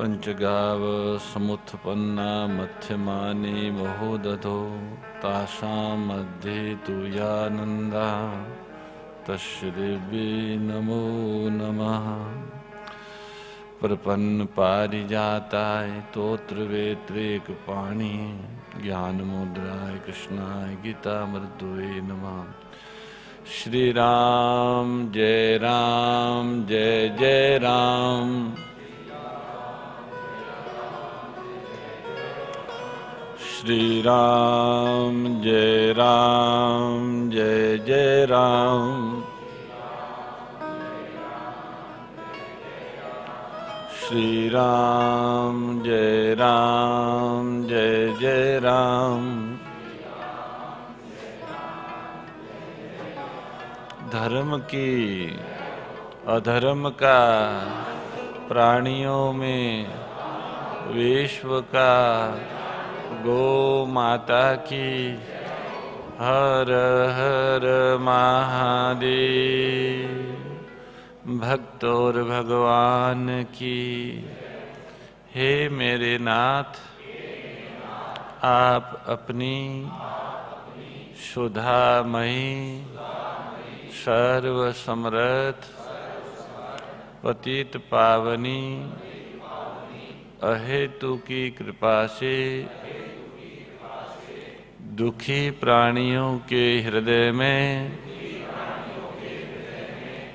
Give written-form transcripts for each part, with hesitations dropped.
पंचगाव समुत्पन्ना मध्यमाने महोदधो तासां मध्ये तुयानंदा तस्य दिव्ये नमो नमः। प्रपन्न पारिजाताय तोत्र वेत्रेक पाणी ज्ञान मुद्राय कृष्णाय गीतामृतवे नमः। श्री राम जय जय राम। श्री राम जय जय राम। श्री राम जय जय राम। धर्म की अधर्म का प्राणियों में विश्व का गो माता की हर हर महादेव। भक्त और भगवान की हे मेरे नाथ, आप अपनी सुधामयी सर्व समर्थ पतित पावनी अहेतु की कृपा से दुखी प्राणियों के हृदय में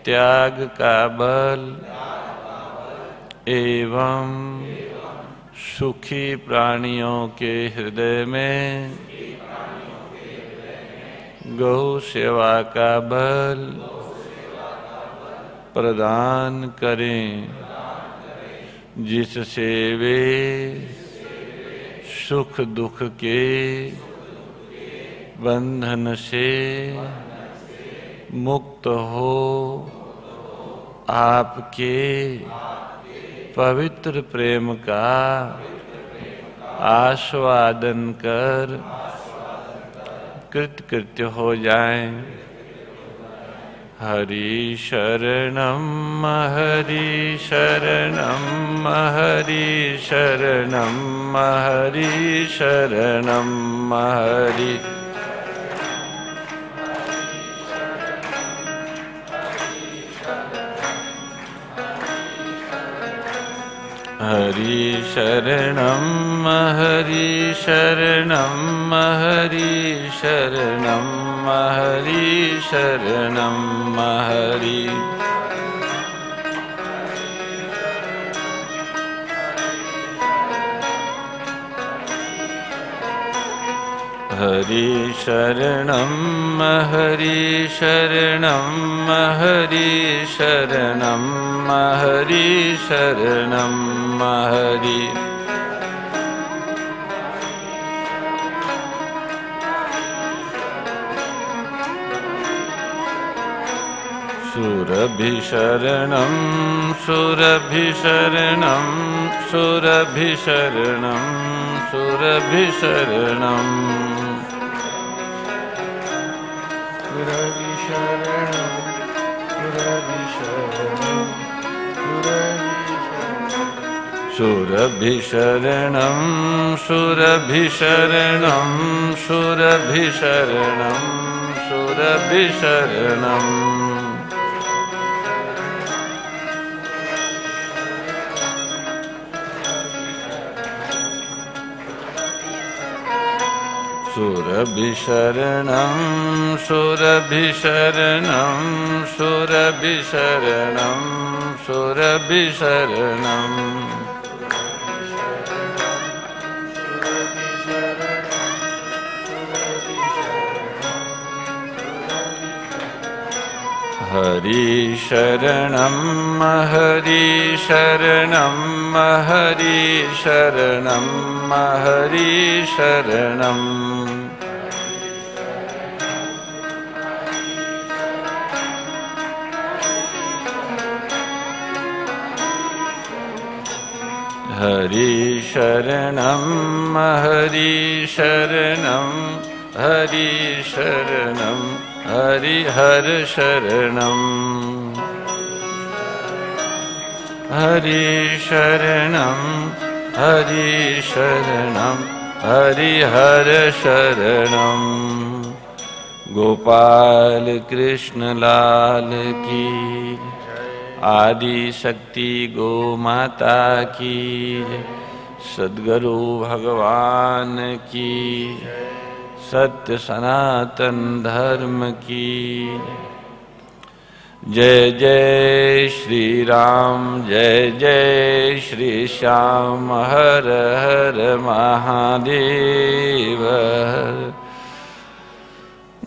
त्याग का बल एवं सुखी प्राणियों के हृदय में गौ सेवा का बल प्रदान करें, जिससे वे सुख दुख के बंधन से मुक्त हो आपके पवित्र प्रेम का आस्वादन कर कृतकृत्य हो जाएं। हरि शरणम हरि शरणम हरि शरणम हरि शरणम हरि। हरि शरणम हरि शरणम हरि शरणम हरि शरणम हरि। हरि शरणम हरि शरणम हरि शरणम हरि शरणम हरि। सुरभि शरणम सुरभि शरणम सुरभि शरणम सुरभि शरणम सुरभि शरणम सुरभि शरणम सुरभि शरणम सुरभि शरणम सुरभि शरणम सुरभि शरणम सुरभि शरणम सुरभि शरणम सुरभि शरणम सुरभि शरणम हरि शरणम हरि शरणम हरि शरणम हरि शरणम हरि शरणम हरि शरणम हरि शरणम हरि हर शरणम हरि शरणं हरि शरणं हरिहर शरणं। गोपाल कृष्ण लाल की, आदि शक्ति गो माता की, सद्गुरु भगवान की, सत्य सनातन धर्म की। जय जय श्री राम, जय जय श्री श्याम, हर हर महादेव।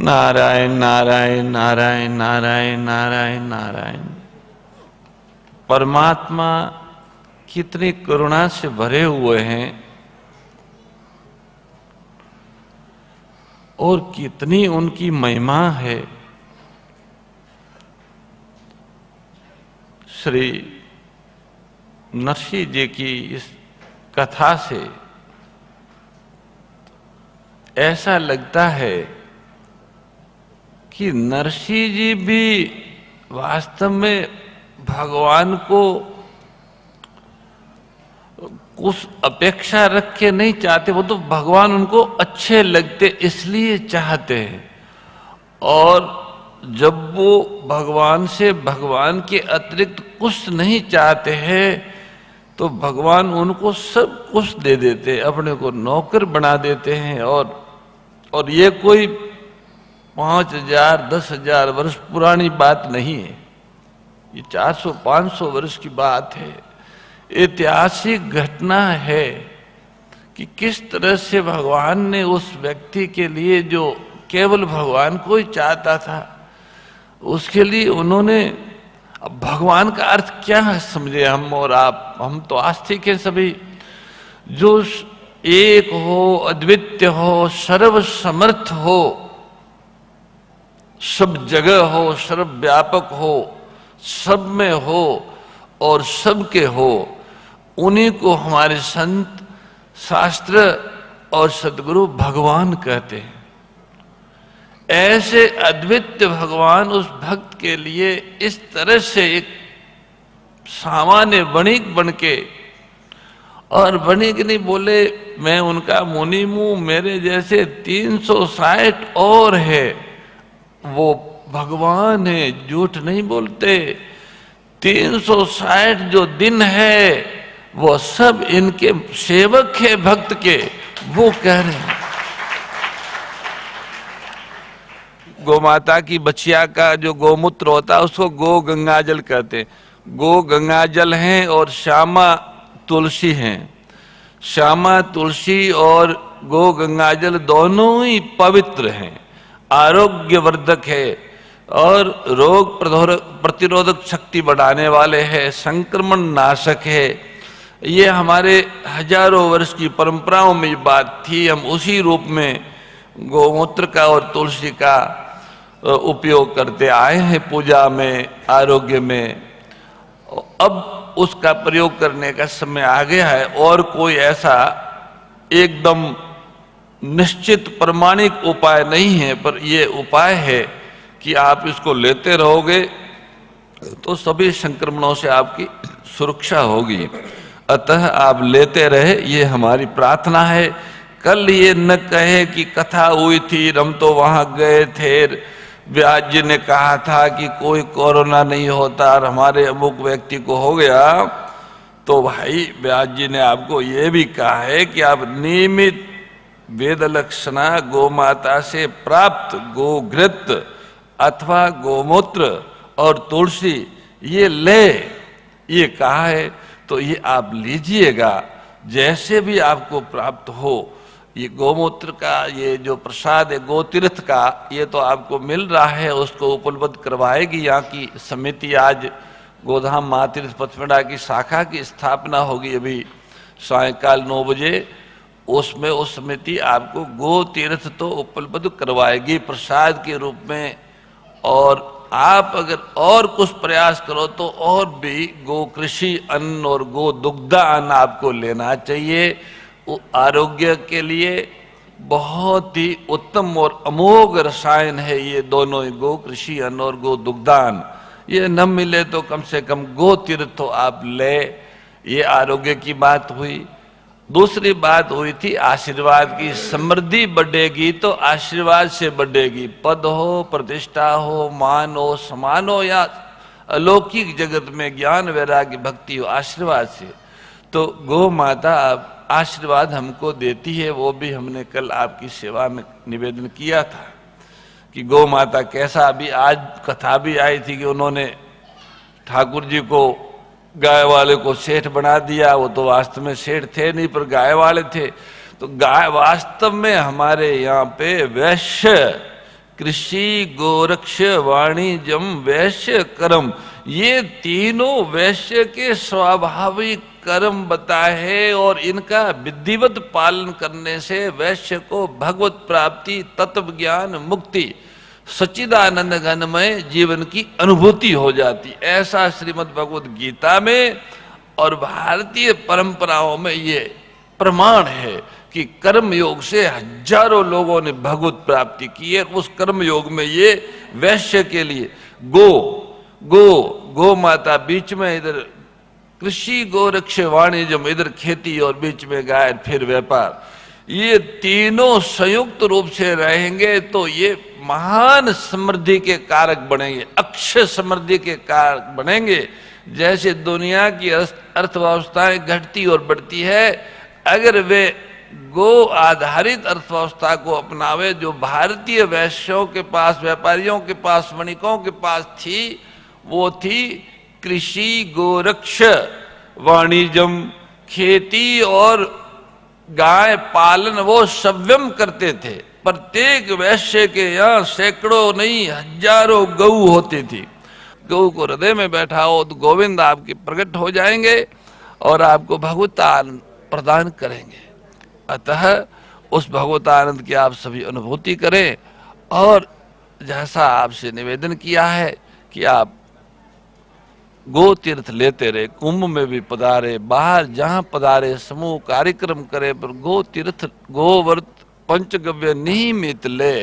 नारायण नारायण नारायण नारायण नारायण नारायण। परमात्मा कितनी करुणा से भरे हुए हैं और कितनी उनकी महिमा है। श्री नरसिंह जी की इस कथा से ऐसा लगता है कि नरसिंह जी भी वास्तव में भगवान को कुछ अपेक्षा रख के नहीं चाहते, वो तो भगवान उनको अच्छे लगते इसलिए चाहते हैं। और जब वो भगवान से भगवान के अतिरिक्त कुछ नहीं चाहते हैं तो भगवान उनको सब कुछ दे देते हैं, अपने को नौकर बना देते हैं। और ये कोई 5000 10,000 वर्ष पुरानी बात नहीं है, ये 400-500 वर्ष की बात है। ऐतिहासिक घटना है कि किस तरह से भगवान ने उस व्यक्ति के लिए जो केवल भगवान को ही चाहता था, उसके लिए उन्होंने, अब भगवान का अर्थ क्या है समझे हम और आप, हम तो आस्तिक हैं सभी, जो एक हो, अद्वितीय हो, सर्वसमर्थ हो, सब जगह हो, सर्वव्यापक हो, सब में हो और सबके हो, उन्हीं को हमारे संत शास्त्र और सद्गुरु भगवान कहते हैं। ऐसे अद्वितीय भगवान उस भक्त के लिए इस तरह से एक सामान्य वणिक बन के, और वणिक नहीं बोले मैं उनका मुनि हूं, मेरे जैसे 360 और है, वो भगवान है, झूठ नहीं बोलते। 360 जो दिन है वो सब इनके सेवक है भक्त के, वो कह रहे हैं। गौ माता की बछिया का जो गोमूत्र होता है उसको गो गंगाजल कहते हैं। गो गंगाजल हैं और श्यामा तुलसी हैं। श्यामा तुलसी और गो गंगाजल दोनों ही पवित्र हैं, आरोग्यवर्धक है और रोग प्रतिरोधक शक्ति बढ़ाने वाले हैं, संक्रमण नाशक है। ये हमारे हजारों वर्ष की परंपराओं में बात थी, हम उसी रूप में गोमूत्र का और तुलसी का उपयोग करते आए हैं पूजा में, आरोग्य में। अब उसका प्रयोग करने का समय आ गया है और कोई ऐसा एकदम निश्चित प्रमाणिक उपाय नहीं है, पर यह उपाय है कि आप इसको लेते रहोगे तो सभी संक्रमणों से आपकी सुरक्षा होगी। अतः आप लेते रहे, ये हमारी प्रार्थना है। कल ये न कहे कि कथा हुई थी, हम तो वहां गए थे, व्यास जी ने कहा था कि कोई कोरोना नहीं होता और हमारे अमुक व्यक्ति को हो गया। तो भाई व्यास जी ने आपको ये भी कहा है कि आप नियमित वेद लक्षणा गौ माता से प्राप्त गोघृत अथवा गोमूत्र और तुलसी ये ले, ये कहा है। तो ये आप लीजिएगा जैसे भी आपको प्राप्त हो। ये गोमूत्र का ये जो प्रसाद है गोतीर्थ का, ये तो आपको मिल रहा है, उसको उपलब्ध करवाएगी यहाँ की समिति। आज गोधाम महातीर्थ पचमढ़ा की शाखा की स्थापना होगी अभी सायंकाल 9 बजे। उसमें उस समिति आपको गोतीर्थ तो उपलब्ध करवाएगी प्रसाद के रूप में। और आप अगर और कुछ प्रयास करो तो और भी गो कृषि अन्न और गो दुग्धा अन्न आपको लेना चाहिए। आरोग्य के लिए बहुत ही उत्तम और अमोघ रसायन है ये दोनों, गो कृषि अन्न और गो दुग्धान। ये न मिले तो कम से कम गो तीर्थ तो आप ले। ये आरोग्य की बात हुई। दूसरी बात हुई थी आशीर्वाद की। समृद्धि बढ़ेगी तो आशीर्वाद से बढ़ेगी। पद हो, प्रतिष्ठा हो, मान हो, सम्मान हो, या अलौकिक जगत में ज्ञान वैराग्य भक्ति हो, आशीर्वाद से। तो गौ माता आशीर्वाद हमको देती है। वो भी हमने कल आपकी सेवा में निवेदन किया था कि गौ माता कैसा। अभी आज कथा भी आई थी कि उन्होंने ठाकुर जी को, गाय वाले को सेठ बना दिया। वो तो वास्तव में सेठ थे नहीं, पर गाय वाले थे। तो गाय वास्तव में हमारे यहाँ पे वैश्य, कृषि, गोरक्ष, वाणिज्यम, वैश्य कर्म, ये तीनों वैश्य के स्वाभाविक कर्म बताए हैं। और इनका विधिवत पालन करने से वैश्य को भगवत प्राप्ति, तत्व ज्ञान, मुक्ति, सच्चिदानंद घनमय जीवन की अनुभूति हो जाती। ऐसा श्रीमद् भगवत गीता में और भारतीय परंपराओं में ये प्रमाण है कि कर्म योग से हजारों लोगों ने भगवत प्राप्ति की है। उस कर्म योग में ये वैश्य के लिए गो माता, बीच में इधर कृषि, गोरक्ष, वाणिज्य, इधर खेती, और बीच में गाय, फिर व्यापार, ये तीनों संयुक्त रूप से रहेंगे तो ये महान समृद्धि के कारक बनेंगे, अक्षय समृद्धि के कारक बनेंगे। जैसे दुनिया की अर्थव्यवस्थाएं घटती और बढ़ती है, अगर वे गो आधारित अर्थव्यवस्था को अपनावे जो भारतीय वैश्यों के पास, व्यापारियों के पास, वणिकों के पास थी, वो थी कृषि, गोरक्ष, वाणिज्यम, खेती और गाय पालन। वो सव्यम करते थे। प्रत्येक वैश्य के यहाँ सैकड़ों नहीं हजारों गऊ होती थी। गऊ को हृदय में बैठाओ तो गोविंद आपके प्रकट हो जाएंगे और आपको भगवत आनंद प्रदान करेंगे। अतः उस भगवत आनंद की आप सभी अनुभूति करें। और जैसा आपसे निवेदन किया है कि आप गो तीर्थ लेते रहे, कुंभ में भी पधारे, बाहर जहां पधारे समूह कार्यक्रम करे, पर गो तीर्थ, गोवर्त पंचगव्य नियमित ले।